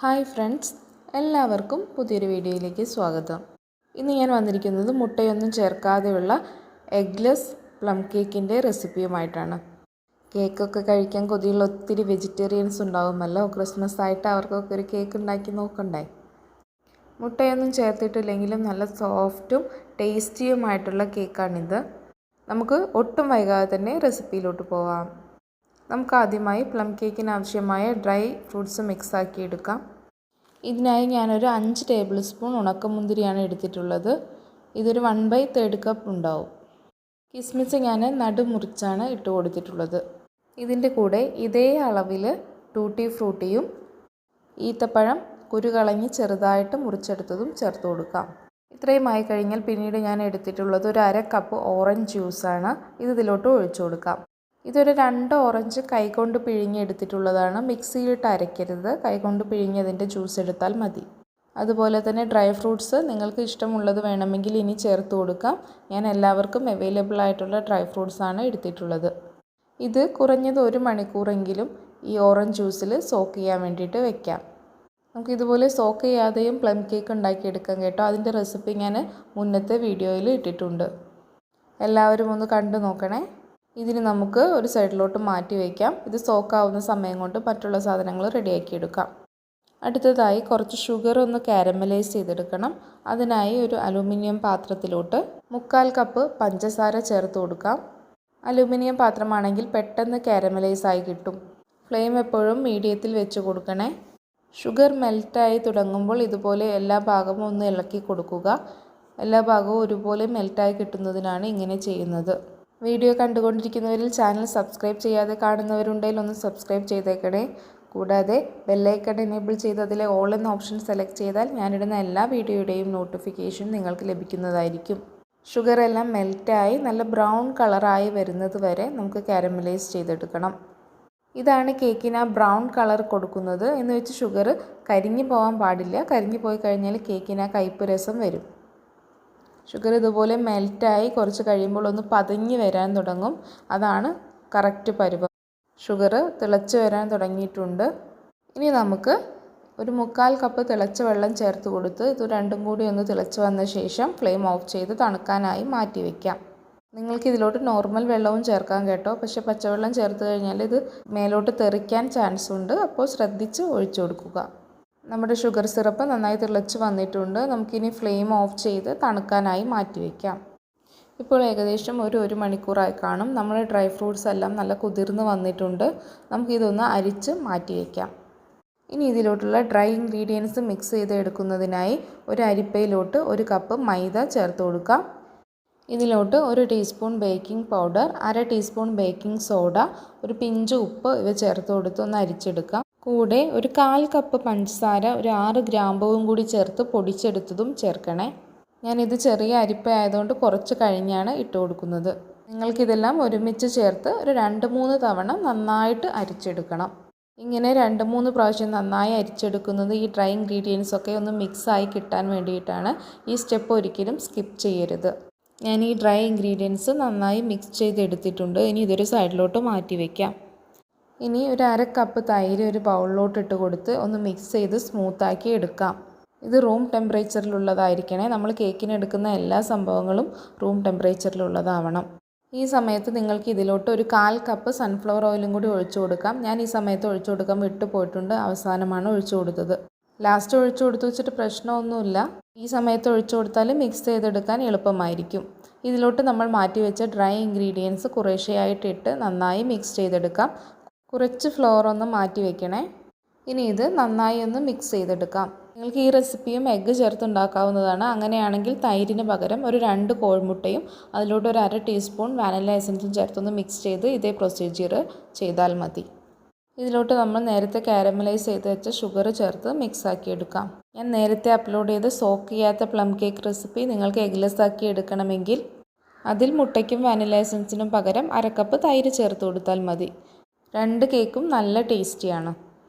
Hi friends, എല്ലാവർക്കും പുതിയൊരു വീഡിയോയിലേക്ക് സ്വാഗതം. ഇന്ന് ഞാൻ വന്നിരിക്കുന്നത് മുട്ടയൊന്നും ചേർക്കാതെയുള്ള എഗ്ലെസ് പ്ലം കേക്കിൻ്റെ റെസിപ്പിയുമായിട്ടാണ്. കേക്കൊക്കെ കഴിക്കാൻ കൊതിയുള്ള ഒത്തിരി വെജിറ്റേറിയൻസ് ഉണ്ടാകുമല്ലോ. ക്രിസ്മസ് ആയിട്ട് അവർക്കൊക്കെ ഒരു കേക്ക് ഉണ്ടാക്കി നോക്കണ്ടേ. മുട്ടയൊന്നും ചേർത്തിട്ടില്ലെങ്കിലും നല്ല സോഫ്റ്റും ടേസ്റ്റിയുമായിട്ടുള്ള കേക്കാണിത്. നമുക്ക് ഒട്ടും വൈകാതെ തന്നെ റെസിപ്പിയിലോട്ട് പോവാം. നമുക്ക് ആദ്യമായി പ്ലം കേക്കിന് ആവശ്യമായ ഡ്രൈ ഫ്രൂട്ട്സ് മിക്സ് ആക്കി എടുക്കാം. ഇതിനായി ഞാനൊരു 5 ടേബിൾ സ്പൂൺ ഉണക്കമുന്തിരിയാണ് എടുത്തിട്ടുള്ളത്. ഇതൊരു 1/3 കപ്പ് ഉണ്ടാവും. കിസ്മിസ് ഞാൻ നടുമുറിച്ചാണ് ഇട്ട് കൊടുത്തിട്ടുള്ളത്. ഇതിൻ്റെ കൂടെ ഇതേ അളവിൽ ടൂട്ടി ഫ്രൂട്ടിയും ഈത്തപ്പഴം കുരുകളഞ്ഞ് ചെറുതായിട്ട് മുറിച്ചെടുത്തതും ചേർത്ത് കൊടുക്കാം. ഇത്രയും ആയി കഴിഞ്ഞാൽ പിന്നീട് ഞാൻ എടുത്തിട്ടുള്ളത് ഒരു 1/2 കപ്പ് ഓറഞ്ച് ജ്യൂസാണ്. ഇതിലോട്ട് ഒഴിച്ചു കൊടുക്കാം. ഇതൊരു 2 ഓറഞ്ച് കൈകൊണ്ട് പിഴിഞ്ഞെടുത്തിട്ടുള്ളതാണ്. മിക്സിയിലിട്ട് അരയ്ക്കരുത്, കൈകൊണ്ട് പിഴിഞ്ഞതിൻ്റെ ജ്യൂസ് എടുത്താൽ മതി. അതുപോലെ തന്നെ ഡ്രൈ ഫ്രൂട്ട്സ് നിങ്ങൾക്ക് ഇഷ്ടമുള്ളത് വേണമെങ്കിൽ ഇനി ചേർത്ത് കൊടുക്കാം. ഞാൻ എല്ലാവർക്കും അവൈലബിൾ ആയിട്ടുള്ള ഡ്രൈ ഫ്രൂട്ട്സാണ് എടുത്തിട്ടുള്ളത്. ഇത് കുറഞ്ഞത് 1 മണിക്കൂറെങ്കിലും ഈ ഓറഞ്ച് ജ്യൂസിൽ സോക്ക് ചെയ്യാൻ വേണ്ടിയിട്ട് വെക്കാം. നമുക്ക് ഇതുപോലെ സോക്ക് ചെയ്യാതെയും പ്ലം കേക്ക് ഉണ്ടാക്കിയെടുക്കാം കേട്ടോ. അതിൻ്റെ റെസിപ്പി ഞാൻ മുന്നത്തെ വീഡിയോയിൽ ഇട്ടിട്ടുണ്ട്. എല്ലാവരും ഒന്ന് കണ്ടു നോക്കണേ. ഇതിന് നമുക്ക് ഒരു സൈഡിലോട്ട് മാറ്റി വയ്ക്കാം. ഇത് സോക്കാവുന്ന സമയം കൊണ്ട് മറ്റുള്ള സാധനങ്ങൾ റെഡിയാക്കി എടുക്കാം. അടുത്തതായി കുറച്ച് ഷുഗർ ഒന്ന് കാരമലൈസ് ചെയ്തെടുക്കണം. അതിനായി ഒരു അലുമിനിയം പാത്രത്തിലോട്ട് 1/4 കപ്പ് പഞ്ചസാര ചേർത്ത് കൊടുക്കാം. അലുമിനിയം പാത്രമാണെങ്കിൽ പെട്ടെന്ന് കാരമലൈസ് ആയി കിട്ടും. ഫ്ലെയിം എപ്പോഴും മീഡിയത്തിൽ വെച്ച് കൊടുക്കണേ. ഷുഗർ മെൽറ്റായി തുടങ്ങുമ്പോൾ ഇതുപോലെ എല്ലാ ഭാഗവും ഒന്ന് ഇളക്കി കൊടുക്കുക. എല്ലാ ഭാഗവും ഒരുപോലെ മെൽറ്റായി കിട്ടുന്നതിനാണ് ഇങ്ങനെ ചെയ്യുന്നത്. വീഡിയോ കണ്ടുകൊണ്ടിരിക്കുന്നവരിൽ ചാനൽ സബ്സ്ക്രൈബ് ചെയ്യാതെ കാണുന്നവരുണ്ടെങ്കിൽ ഒന്ന് സബ്സ്ക്രൈബ് ചെയ്തേക്കണേ. കൂടാതെ ബെല്ലൈക്കൺ എനേബിൾ ചെയ്ത് അതിലെ ഓൾ എന്ന ഓപ്ഷൻ സെലക്ട് ചെയ്താൽ ഞാനിടുന്ന എല്ലാ വീഡിയോയുടെയും നോട്ടിഫിക്കേഷൻ നിങ്ങൾക്ക് ലഭിക്കുന്നതായിരിക്കും. ഷുഗർ എല്ലാം മെൽറ്റായി നല്ല ബ്രൗൺ കളറായി വരുന്നത് വരെ നമുക്ക് കാരമലൈസ് ചെയ്തെടുക്കണം. ഇതാണ് കേക്കിന് ആ ബ്രൗൺ കളർ കൊടുക്കുന്നത്. എന്ന് വെച്ച് ഷുഗർ കരിഞ്ഞു പോകാൻ പാടില്ല. കരിഞ്ഞു പോയി കഴിഞ്ഞാൽ കേക്കിന് ആ കയ്പ്പ് രസം വരും. ഷുഗർ ഇതുപോലെ മെൽറ്റായി കുറച്ച് കഴിയുമ്പോൾ ഒന്ന് പതഞ്ഞ് വരാൻ തുടങ്ങും. അതാണ് കറക്റ്റ് പരുവം. ഷുഗർ തിളച്ച് വരാൻ തുടങ്ങിയിട്ടുണ്ട്. ഇനി നമുക്ക് ഒരു 1/4 കപ്പ് തിളച്ച വെള്ളം ചേർത്ത് കൊടുത്ത് ഇത് രണ്ടും കൂടി ഒന്ന് തിളച്ച് വന്ന ശേഷം ഫ്ലെയിം ഓഫ് ചെയ്ത് തണുക്കാനായി മാറ്റി വയ്ക്കാം. നിങ്ങൾക്ക് ഇതിലോട്ട് നോർമൽ വെള്ളവും ചേർക്കാം കേട്ടോ. പക്ഷേ പച്ചവെള്ളം ചേർത്ത് കഴിഞ്ഞാൽ ഇത് മേലോട്ട് തെറിക്കാൻ ചാൻസ് ഉണ്ട്. അപ്പോൾ ശ്രദ്ധിച്ച് ഒഴിച്ചു കൊടുക്കുക. നമ്മുടെ ഷുഗർ സിറപ്പ് നന്നായി തിളച്ച് വന്നിട്ടുണ്ട്. നമുക്കിനി ഫ്ലെയിം ഓഫ് ചെയ്ത് തണുക്കാനായി മാറ്റി വയ്ക്കാം. ഇപ്പോൾ ഏകദേശം ഒരു മണിക്കൂറായി കാണും. നമ്മുടെ ഡ്രൈ ഫ്രൂട്ട്സ് എല്ലാം നല്ല കുതിർന്ന് വന്നിട്ടുണ്ട്. നമുക്കിതൊന്ന് അരിച്ച് മാറ്റി വയ്ക്കാം. ഇനി ഇതിലോട്ടുള്ള ഡ്രൈ ഇൻഗ്രീഡിയൻസ് മിക്സ് ചെയ്ത് എടുക്കുന്നതിനായി ഒരു അരിപ്പയിലോട്ട് 1 കപ്പ് മൈദ ചേർത്ത് കൊടുക്കാം. ഇതിലോട്ട് 1 teaspoon baking powder, 1/2 teaspoon baking soda, ഒരു പിഞ്ച് ഉപ്പ് ഇവ ചേർത്ത് കൊടുത്ത് ഒന്ന് അരിച്ചെടുക്കാം. കൂടെ ഒരു 1/4 കപ്പ് പഞ്ചസാര, ഒരു 6 ഗ്രാമ്പുവും കൂടി ചേർത്ത് പൊടിച്ചെടുത്തതും ചേർക്കണേ. ഞാനിത് ചെറിയ അരിപ്പ ആയതുകൊണ്ട് കുറച്ച് കഴിഞ്ഞാണ് ഇട്ട് കൊടുക്കുന്നത്. നിങ്ങൾക്കിതെല്ലാം ഒരുമിച്ച് ചേർത്ത് ഒരു 2-3 തവണ നന്നായിട്ട് അരിച്ചെടുക്കണം. ഇങ്ങനെ 2-3 പ്രാവശ്യം നന്നായി അരിച്ചെടുക്കുന്നത് ഈ ഡ്രൈ ഇൻഗ്രീഡിയൻസ് ഒക്കെ ഒന്ന് മിക്സായി കിട്ടാൻ വേണ്ടിയിട്ടാണ്. ഈ സ്റ്റെപ്പ് ഒരിക്കലും സ്കിപ്പ് ചെയ്യരുത്. ഞാൻ ഈ ഡ്രൈ ഇൻഗ്രീഡിയൻസ് നന്നായി മിക്സ് ചെയ്തെടുത്തിട്ടുണ്ട്. ഇനി ഇതൊരു സൈഡിലോട്ട് മാറ്റി വയ്ക്കാം. ഇനി ഒരു 1/2 കപ്പ് തൈര് ഒരു ബൗളിലോട്ട് ഇട്ട് കൊടുത്ത് ഒന്ന് മിക്സ് ചെയ്ത് സ്മൂത്താക്കി എടുക്കാം. ഇത് റൂം ടെമ്പറേച്ചറിലുള്ളതായിരിക്കണേ. നമ്മൾ കേക്കിന് എടുക്കുന്ന എല്ലാ സംഭവങ്ങളും റൂം ടെമ്പറേച്ചറിലുള്ളതാവണം. ഈ സമയത്ത് നിങ്ങൾക്ക് ഇതിലോട്ട് ഒരു 1/4 കപ്പ് സൺഫ്ലവർ ഓയിലും കൂടി ഒഴിച്ചു കൊടുക്കാം. ഞാൻ ഈ സമയത്ത് ഒഴിച്ചു കൊടുക്കാൻ വിട്ടുപോയിട്ടുണ്ട്. അവസാനമാണ് ഒഴിച്ചു കൊടുത്തത്. ലാസ്റ്റ് ഒഴിച്ചു കൊടുത്തു വെച്ചിട്ട് പ്രശ്നമൊന്നുമില്ല. ഈ സമയത്ത് ഒഴിച്ചു കൊടുത്താൽ മിക്സ് ചെയ്തെടുക്കാൻ എളുപ്പമായിരിക്കും. ഇതിലോട്ട് നമ്മൾ മാറ്റി വെച്ച ഡ്രൈ ഇൻഗ്രീഡിയൻസ് കുറേശ്ശെയായിട്ടിട്ട് നന്നായി മിക്സ് ചെയ്തെടുക്കാം. കുറച്ച് ഫ്ലോർ ഒന്ന് മാറ്റി വെക്കണേ. ഇനി ഇത് നന്നായി ഒന്ന് മിക്സ് ചെയ്തെടുക്കാം. നിങ്ങൾക്ക് ഈ റെസിപ്പിയും എഗ്ഗ് ചേർത്തുണ്ടാക്കാവുന്നതാണ്. അങ്ങനെയാണെങ്കിൽ തൈരിന് പകരം ഒരു 2 കോഴിമുട്ടയും അതിലോട്ട് ഒരു 1/2 ടീസ്പൂൺ വാനില എസൻസും ചേർത്തൊന്ന് മിക്സ് ചെയ്ത് ഇതേ പ്രൊസീജിയർ ചെയ്താൽ മതി. ഇതിലോട്ട് നമ്മൾ നേരത്തെ കാരമലൈസ് ചെയ്ത് വെച്ച ഷുഗർ ചേർത്ത് മിക്സ് ആക്കി എടുക്കാം. ഞാൻ നേരത്തെ അപ്ലോഡ് ചെയ്ത സോക്ക് ചെയ്യാത്ത പ്ലം കേക്ക് റെസിപ്പി നിങ്ങൾക്ക് എഗ്ലെസ് ആക്കി എടുക്കണമെങ്കിൽ അതിൽ മുട്ടയ്ക്കും വാനില എസൻസിനും പകരം 1/2 കപ്പ് തൈര് ചേർത്ത് കൊടുത്താൽ മതി. 2 കേക്കും നല്ല ടേസ്റ്റിയാണ്.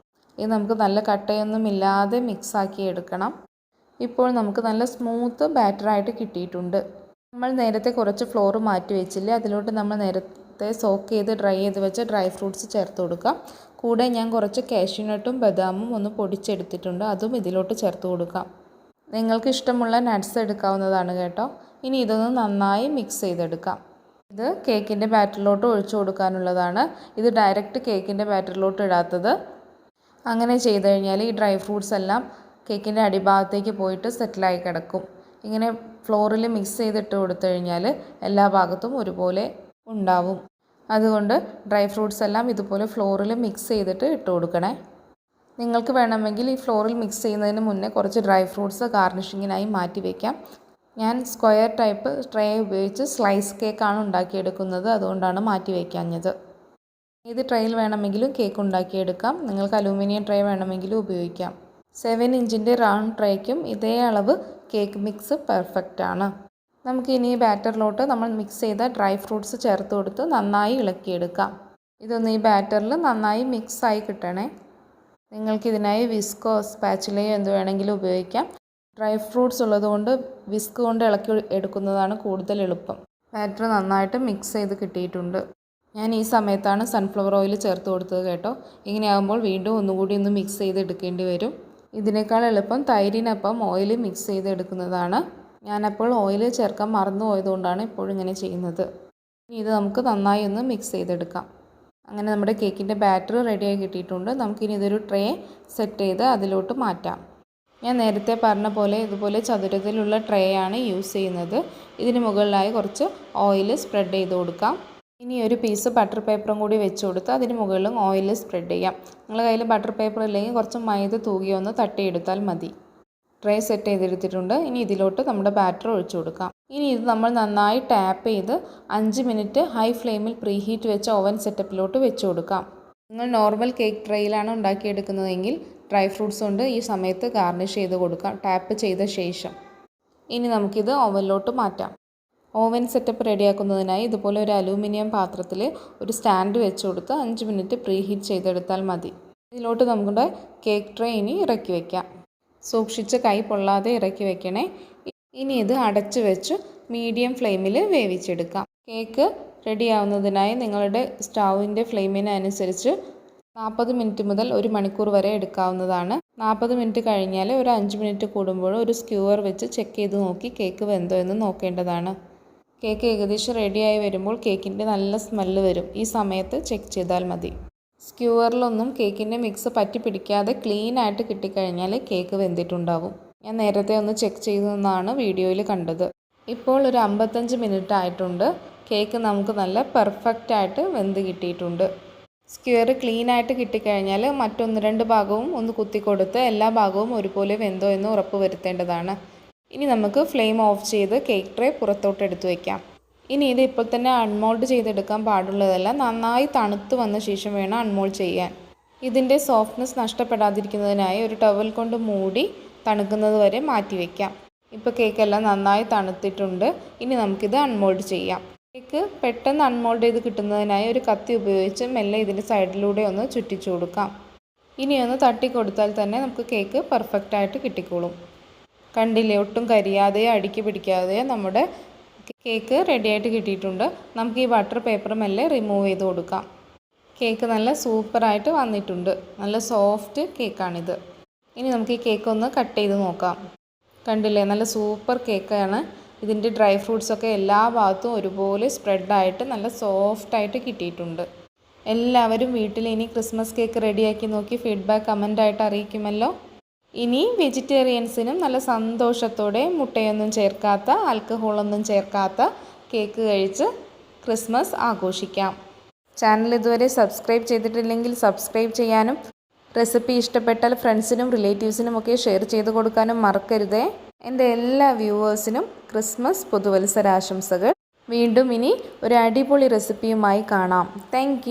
ഇത് നമുക്ക് നല്ല കട്ടയൊന്നും ഇല്ലാതെ മിക്സാക്കി എടുക്കണം. ഇപ്പോൾ നമുക്ക് നല്ല സ്മൂത്ത് ബാറ്ററായിട്ട് കിട്ടിയിട്ടുണ്ട്. നമ്മൾ നേരത്തെ കുറച്ച് ഫ്ലോർ മാറ്റി വെച്ചില്ലേ, അതിലോട്ട് നമ്മൾ നേരത്തെ സോക്ക് ചെയ്ത് ഡ്രൈ ചെയ്ത് വെച്ച ഡ്രൈ ഫ്രൂട്ട്സ് ചേർത്ത് കൊടുക്കാം. കൂടെ ഞാൻ കുറച്ച് കാഷ്യൂനട്ടും ബദാമും ഒന്ന് പൊടിച്ചെടുത്തിട്ടുണ്ട്, അതും ഇതിലോട്ട് ചേർത്ത് കൊടുക്കാം. നിങ്ങൾക്ക് ഇഷ്ടമുള്ള നട്ട്സ് എടുക്കാവുന്നതാണ് കേട്ടോ. ഇനി ഇതൊന്ന് നന്നായി മിക്സ് ചെയ്തെടുക്കാം. ഇത് കേക്കിൻ്റെ ബാറ്ററിലോട്ട് ഒഴിച്ചു കൊടുക്കാനുള്ളതാണ്. ഇത് ഡയറക്റ്റ് കേക്കിൻ്റെ ബാറ്ററിലോട്ട് ഇടാത്തത്. അങ്ങനെ ചെയ്ത് കഴിഞ്ഞാൽ ഈ ഡ്രൈ ഫ്രൂട്ട്സ് എല്ലാം കേക്കിൻ്റെ അടിഭാഗത്തേക്ക് പോയിട്ട് സെറ്റിലായി കിടക്കും. ഇങ്ങനെ ഫ്ലോറിൽ മിക്സ് ചെയ്തിട്ട് കൊടുത്തു കഴിഞ്ഞാൽ എല്ലാ ഭാഗത്തും ഒരുപോലെ ഉണ്ടാവും. അതുകൊണ്ട് ഡ്രൈ ഫ്രൂട്ട്സ് എല്ലാം ഇതുപോലെ ഫ്ലോറിൽ മിക്സ് ചെയ്തിട്ട് ഇട്ട് കൊടുക്കണേ. നിങ്ങൾക്ക് വേണമെങ്കിൽ ഈ ഫ്ലോറിൽ മിക്സ് ചെയ്യുന്നതിന് മുന്നേ കുറച്ച് ഡ്രൈ ഫ്രൂട്ട്സ് ഗാർണിഷിങ്ങിനായി മാറ്റി വയ്ക്കാം. ഞാൻ സ്ക്വയർ ടൈപ്പ് ട്രേ ഉപയോഗിച്ച് സ്ലൈസ് കേക്കാണ് ഉണ്ടാക്കിയെടുക്കുന്നത്, അതുകൊണ്ടാണ് മാറ്റി വയ്ക്കാഞ്ഞത്. ഏത് ട്രേയിൽ വേണമെങ്കിലും കേക്ക് ഉണ്ടാക്കിയെടുക്കാം. നിങ്ങൾക്ക് അലൂമിനിയം ട്രേ വേണമെങ്കിലും ഉപയോഗിക്കാം. 7 ഇഞ്ചിൻ്റെ റൗണ്ട് ട്രേക്കും ഇതേ അളവ് കേക്ക് മിക്സ് പെർഫെക്റ്റ് ആണ്. നമുക്കിനി ഈ ബാറ്ററിലോട്ട് നമ്മൾ മിക്സ് ചെയ്ത ഡ്രൈ ഫ്രൂട്ട്സ് ചേർത്ത് കൊടുത്ത് നന്നായി ഇളക്കിയെടുക്കാം. ഇതൊന്ന് ഈ ബാറ്ററിൽ നന്നായി മിക്സായി കിട്ടണേ. നിങ്ങൾക്കിതിനായി വിസ്കോ സ്പാച്ചുലയോ എന്ത് വേണമെങ്കിലും ഉപയോഗിക്കാം. ഡ്രൈ ഫ്രൂട്ട്സ് ഉള്ളതുകൊണ്ട് വിസ്ക് കൊണ്ട് ഇളക്കി എടുക്കുന്നതാണ് കൂടുതൽ എളുപ്പം. ബാറ്റർ നന്നായിട്ട് മിക്സ് ചെയ്ത് കിട്ടിയിട്ടുണ്ട്. ഞാൻ ഈ സമയത്താണ് സൺഫ്ലവർ ഓയിൽ ചേർത്ത് കൊടുത്തത് കേട്ടോ. ഇങ്ങനെയാകുമ്പോൾ വീണ്ടും ഒന്നുകൂടി ഒന്ന് മിക്സ് ചെയ്ത് എടുക്കേണ്ടി വരും. ഇതിനേക്കാൾ എളുപ്പം തൈരിനൊപ്പം ഓയിൽ മിക്സ് ചെയ്ത് എടുക്കുന്നതാണ്. ഞാനപ്പോൾ ഓയിൽ ചേർക്കാൻ മറന്നു പോയതുകൊണ്ടാണ് ഇപ്പോഴും ഇങ്ങനെ ചെയ്യുന്നത്. ഇനി ഇത് നമുക്ക് നന്നായി ഒന്ന് മിക്സ് ചെയ്തെടുക്കാം. അങ്ങനെ നമ്മുടെ കേക്കിൻ്റെ ബാറ്റർ റെഡിയായി കിട്ടിയിട്ടുണ്ട്. നമുക്കിനി ഇതൊരു ട്രേ സെറ്റ് ചെയ്ത് അതിലോട്ട് മാറ്റാം. ഞാൻ നേരത്തെ പറഞ്ഞ പോലെ ഇതുപോലെ ചതുരത്തിലുള്ള ട്രേ ആണ് യൂസ് ചെയ്യുന്നത്. ഇതിന് മുകളിലായി കുറച്ച് ഓയിൽ സ്പ്രെഡ് ചെയ്ത് കൊടുക്കാം. ഇനി ഒരു പീസ് ബട്ടർ പേപ്പറും കൂടി വെച്ച് കൊടുത്ത് അതിന് മുകളിലും ഓയിൽ സ്പ്രെഡ് ചെയ്യാം. നിങ്ങളുടെ കയ്യിൽ ബട്ടർ പേപ്പർ ഇല്ലെങ്കിൽ കുറച്ച് മൈദ തൂകി ഒന്ന് തട്ടിയെടുത്താൽ മതി. ട്രേ സെറ്റ് ചെയ്തെടുത്തിട്ടുണ്ട്. ഇനി ഇതിലോട്ട് നമ്മുടെ ബാറ്റർ ഒഴിച്ചു കൊടുക്കാം. ഇനി ഇത് നമ്മൾ നന്നായി ടാപ്പ് ചെയ്ത് 5 മിനിറ്റ് ഹൈ ഫ്ലെയിമിൽ പ്രീഹീറ്റ് വെച്ച ഓവൻ സെറ്റപ്പിലോട്ട് വെച്ച് കൊടുക്കാം. നിങ്ങൾ നോർമൽ കേക്ക് ട്രേയിലാണ് ഉണ്ടാക്കിയെടുക്കുന്നതെങ്കിൽ ഡ്രൈ ഫ്രൂട്ട്സ് കൊണ്ട് ഈ സമയത്ത് ഗാർണിഷ് ചെയ്ത് കൊടുക്കാം, ടാപ്പ് ചെയ്ത ശേഷം. ഇനി നമുക്കിത് ഓവനിലോട്ട് മാറ്റാം. ഓവൻ സെറ്റപ്പ് റെഡിയാക്കുന്നതിനായി ഇതുപോലെ ഒരു അലൂമിനിയം പാത്രത്തിൽ ഒരു സ്റ്റാൻഡ് വെച്ച് കൊടുത്ത് 5 മിനിറ്റ് പ്രീഹീറ്റ് ചെയ്തെടുത്താൽ മതി. ഇതിലോട്ട് നമ്മുടെ കേക്ക് ട്രേ ഇനി ഇറക്കി വയ്ക്കാം. സൂക്ഷിച്ച് കൈ പൊള്ളാതെ ഇറക്കി വയ്ക്കണേ. ഇനി ഇത് അടച്ച് വെച്ച് മീഡിയം ഫ്ലെയിമിൽ വേവിച്ചെടുക്കാം. കേക്ക് റെഡിയാവുന്നതിനായി നിങ്ങളുടെ സ്റ്റൗവിൻ്റെ ഫ്ലെയിമിനനുസരിച്ച് 40 മിനിറ്റ് മുതൽ 1 മണിക്കൂർ വരെ എടുക്കാവുന്നതാണ്. 40 മിനിറ്റ് കഴിഞ്ഞാൽ ഒരു 5 മിനിറ്റ് കൂടുമ്പോൾ ഒരു സ്ക്യൂവർ വെച്ച് ചെക്ക് ചെയ്ത് നോക്കി കേക്ക് വെന്തോ എന്ന് നോക്കേണ്ടതാണ്. കേക്ക് ഏകദേശം റെഡിയായി വരുമ്പോൾ കേക്കിൻ്റെ നല്ല സ്മെല്ല് വരും. ഈ സമയത്ത് ചെക്ക് ചെയ്താൽ മതി. സ്ക്യൂവറിലൊന്നും കേക്കിൻ്റെ മിക്സ് പറ്റി പിടിക്കാതെ ക്ലീനായിട്ട് കിട്ടിക്കഴിഞ്ഞാൽ കേക്ക് വെന്തിട്ടുണ്ടാവും. ഞാൻ നേരത്തെ ഒന്ന് ചെക്ക് ചെയ്തെന്നാണ് വീഡിയോയിൽ കണ്ടത്. ഇപ്പോൾ ഒരു 55 മിനിറ്റ് ആയിട്ടുണ്ട്. കേക്ക് നമുക്ക് നല്ല പെർഫെക്റ്റായിട്ട് വെന്ത് കിട്ടിയിട്ടുണ്ട്. സ്ക്വയർ ക്ലീനായിട്ട് കിട്ടിക്കഴിഞ്ഞാൽ മറ്റൊന്ന് 2 ഭാഗവും ഒന്ന് കുത്തിക്കൊടുത്ത് എല്ലാ ഭാഗവും ഒരുപോലെ വെന്തോ എന്ന് ഉറപ്പ് വരുത്തേണ്ടതാണ്. ഇനി നമുക്ക് ഫ്ലെയിം ഓഫ് ചെയ്ത് കേക്ക് ട്രേ പുറത്തോട്ട് എടുത്തു വയ്ക്കാം. ഇനി ഇത് ഇപ്പോൾ തന്നെ അൺമോൾഡ് ചെയ്തെടുക്കാൻ പാടുള്ളതല്ല. നന്നായി തണുത്ത് വന്ന ശേഷം വേണം അൺമോൾഡ് ചെയ്യാൻ. ഇതിൻ്റെ സോഫ്റ്റ്നെസ് നഷ്ടപ്പെടാതിരിക്കുന്നതിനായി ഒരു ടവൽ കൊണ്ട് മൂടി തണുക്കുന്നത് വരെ മാറ്റി വയ്ക്കാം. ഇപ്പോൾ കേക്കെല്ലാം നന്നായി തണുത്തിട്ടുണ്ട്. ഇനി നമുക്കിത് അൺമോൾഡ് ചെയ്യാം. കേക്ക് പെട്ടെന്ന് അൺമോൾഡ് ചെയ്ത് കിട്ടുന്നതിനായി ഒരു കത്തി ഉപയോഗിച്ച് മെല്ലെ ഇതിൻ്റെ സൈഡിലൂടെ ഒന്ന് ചുറ്റിച്ചു കൊടുക്കാം. ഇനി ഒന്ന് തട്ടി കൊടുത്താൽ തന്നെ നമുക്ക് കേക്ക് പെർഫെക്റ്റായിട്ട് കിട്ടിക്കോളും. കണ്ടില്ലേ, ഒട്ടും കരിയാതെയോ അടുക്കി പിടിക്കാതെയോ നമ്മുടെ കേക്ക് റെഡിയായിട്ട് കിട്ടിയിട്ടുണ്ട്. നമുക്ക് ഈ ബട്ടർ പേപ്പർ മെല്ലെ റിമൂവ് ചെയ്ത് കൊടുക്കാം. കേക്ക് നല്ല സൂപ്പറായിട്ട് വന്നിട്ടുണ്ട്. നല്ല സോഫ്റ്റ് കേക്കാണിത്. ഇനി നമുക്ക് ഈ കേക്ക് ഒന്ന് കട്ട് ചെയ്ത് നോക്കാം. കണ്ടില്ലേ, നല്ല സൂപ്പർ കേക്കാണ്. ഇതിൻ്റെ ഡ്രൈ ഫ്രൂട്ട്സൊക്കെ എല്ലാ ഭാഗത്തും ഒരുപോലെ സ്പ്രെഡായിട്ട് നല്ല സോഫ്റ്റായിട്ട് കിട്ടിയിട്ടുണ്ട്. എല്ലാവരും വീട്ടിൽ ഇനി ക്രിസ്മസ് കേക്ക് റെഡിയാക്കി നോക്കി ഫീഡ്ബാക്ക് കമൻ്റായിട്ട് അറിയിക്കുമല്ലോ. ഇനി വെജിറ്റേറിയൻസിനും നല്ല സന്തോഷത്തോടെ മുട്ടയൊന്നും ചേർക്കാത്ത, ആൽക്കഹോളൊന്നും ചേർക്കാത്ത കേക്ക് കഴിച്ച് ക്രിസ്മസ് ആഘോഷിക്കാം. ചാനൽ ഇതുവരെ സബ്സ്ക്രൈബ് ചെയ്തിട്ടില്ലെങ്കിൽ സബ്സ്ക്രൈബ് ചെയ്യാനും റെസിപ്പി ഇഷ്ടപ്പെട്ടാൽ ഫ്രണ്ട്സിനും റിലേറ്റീവ്സിനും ഒക്കെ ഷെയർ ചെയ്ത് കൊടുക്കാനും മറക്കരുതേ. എൻ്റെ എല്ലാ വ്യൂവേഴ്സിനും ക്രിസ്മസ് പുതുവത്സരാശംസകൾ. വീണ്ടും ഇനി ഒരു അടിപൊളി റെസിപ്പിയുമായി കാണാം. താങ്ക്